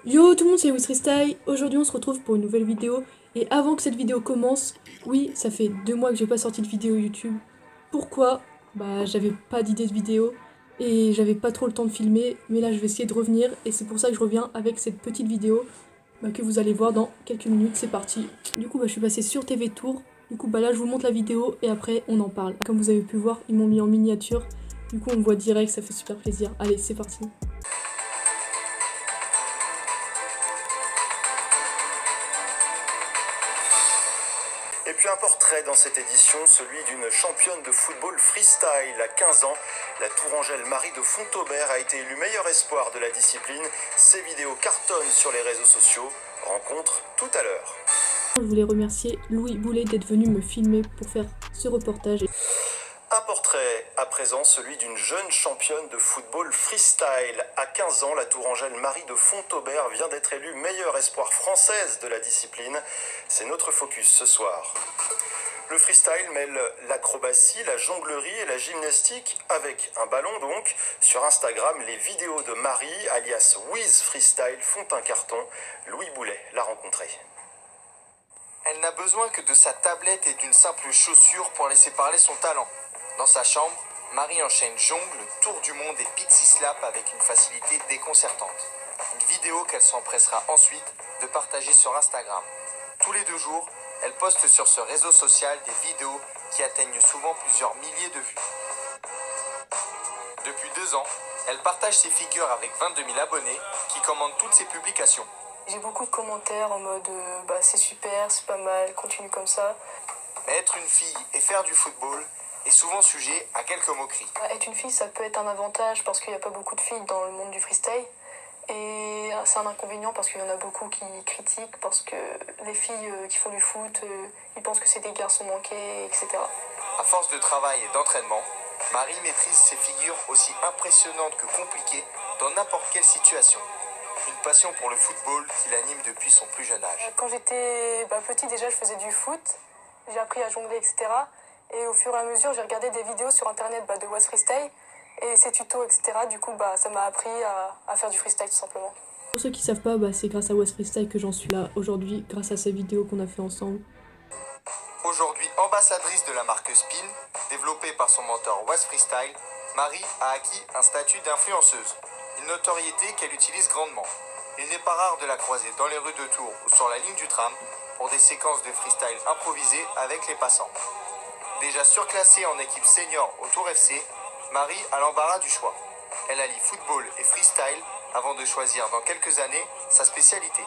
Yo tout le monde, c'est WizFreestyle. Aujourd'hui on se retrouve pour une nouvelle vidéo. Et avant que cette vidéo commence, oui, ça fait 2 mois que j'ai pas sorti de vidéo YouTube. Pourquoi? Bah j'avais pas d'idée de vidéo et j'avais pas trop le temps de filmer. Mais là je vais essayer de revenir et c'est pour ça que je reviens avec cette petite vidéo que vous allez voir dans quelques minutes. C'est parti. Du coup je suis passée sur TV Tour. Du coup là je vous montre la vidéo et après on en parle. Comme vous avez pu voir, ils m'ont mis en miniature. Du coup on me voit direct, ça fait super plaisir. Allez, c'est parti. Et puis un portrait dans cette édition, celui d'une championne de football freestyle. À 15 ans, la Tourangelle Marie de Fontaubert a été élue meilleur espoir de la discipline. Ses vidéos cartonnent sur les réseaux sociaux. Rencontre tout à l'heure. Je voulais remercier Louis Boulet d'être venu me filmer pour faire ce reportage. Un portrait, à présent celui d'une jeune championne de football freestyle. À 15 ans, la Tourangelle Marie de Fontaubert vient d'être élue meilleure espoir française de la discipline. C'est notre focus ce soir. Le freestyle mêle l'acrobatie, la jonglerie et la gymnastique avec un ballon donc. Sur Instagram, les vidéos de Marie, alias WizFreestyle, font un carton. Louis Boulet l'a rencontrée. Elle n'a besoin que de sa tablette et d'une simple chaussure pour laisser parler son talent. Dans sa chambre, Marie enchaîne jongle, tour du monde et pixie slap avec une facilité déconcertante. Une vidéo qu'elle s'empressera ensuite de partager sur Instagram. Tous les 2 jours, elle poste sur ce réseau social des vidéos qui atteignent souvent plusieurs milliers de vues. Depuis 2 ans, elle partage ses figures avec 22 000 abonnés qui commandent toutes ses publications. J'ai beaucoup de commentaires en mode c'est super, c'est pas mal, continue comme ça. Mais être une fille et faire du football est souvent sujet à quelques moqueries. Être une fille, ça peut être un avantage parce qu'il n'y a pas beaucoup de filles dans le monde du freestyle. Et c'est un inconvénient parce qu'il y en a beaucoup qui critiquent, parce que les filles qui font du foot, ils pensent que c'est des garçons manqués, etc. À force de travail et d'entraînement, Marie maîtrise ses figures aussi impressionnantes que compliquées dans n'importe quelle situation. Une passion pour le football qui l'anime depuis son plus jeune âge. Quand j'étais petite, déjà, je faisais du foot. J'ai appris à jongler, etc. Et au fur et à mesure, j'ai regardé des vidéos sur internet de WizFreestyle et ses tutos, etc. Du coup, ça m'a appris à faire du freestyle tout simplement. Pour ceux qui savent pas, c'est grâce à WizFreestyle que j'en suis là aujourd'hui, grâce à ces vidéos qu'on a fait ensemble. Aujourd'hui ambassadrice de la marque Spin, développée par son mentor WizFreestyle, Marie a acquis un statut d'influenceuse, une notoriété qu'elle utilise grandement. Il n'est pas rare de la croiser dans les rues de Tours ou sur la ligne du tram pour des séquences de freestyle improvisées avec les passants. Déjà surclassée en équipe senior au Tour FC, Marie a l'embarras du choix. Elle allie football et freestyle avant de choisir dans quelques années sa spécialité.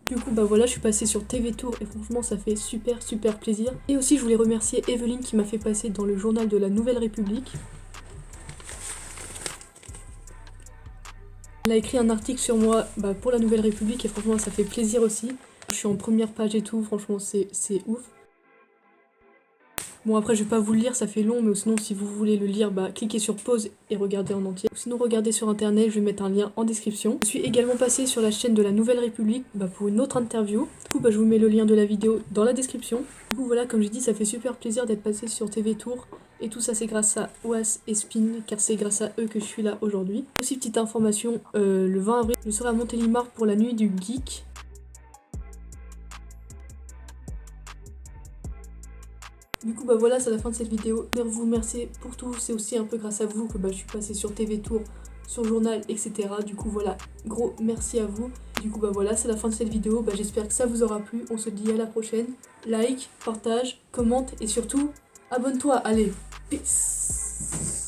Du coup voilà, je suis passée sur TV Tour et franchement ça fait super plaisir. Et aussi je voulais remercier Evelyne qui m'a fait passer dans le journal de la Nouvelle République. Elle a écrit un article sur moi pour la Nouvelle République et franchement ça fait plaisir aussi. Je suis en première page et tout, franchement c'est ouf. Bon après je vais pas vous le lire, ça fait long, mais sinon si vous voulez le lire, cliquez sur pause et regardez en entier. Sinon regardez sur internet, je vais mettre un lien en description. Je suis également passée sur la chaîne de la Nouvelle République pour une autre interview. Du coup je vous mets le lien de la vidéo dans la description. Du coup voilà, comme j'ai dit, ça fait super plaisir d'être passé sur TV Tour. Et tout ça c'est grâce à Oas et Spin, car c'est grâce à eux que je suis là aujourd'hui. Aussi petite information, le 20 avril, je serai à Montélimar pour la nuit du geek. Du coup voilà, c'est la fin de cette vidéo. Je vous remercier pour tout, c'est aussi un peu grâce à vous que je suis passée sur TV Tour, sur Journal, etc. Du coup voilà, gros merci à vous. Du coup voilà, c'est la fin de cette vidéo, j'espère que ça vous aura plu. On se dit à la prochaine. Like, partage, commente et surtout, abonne-toi, allez, peace.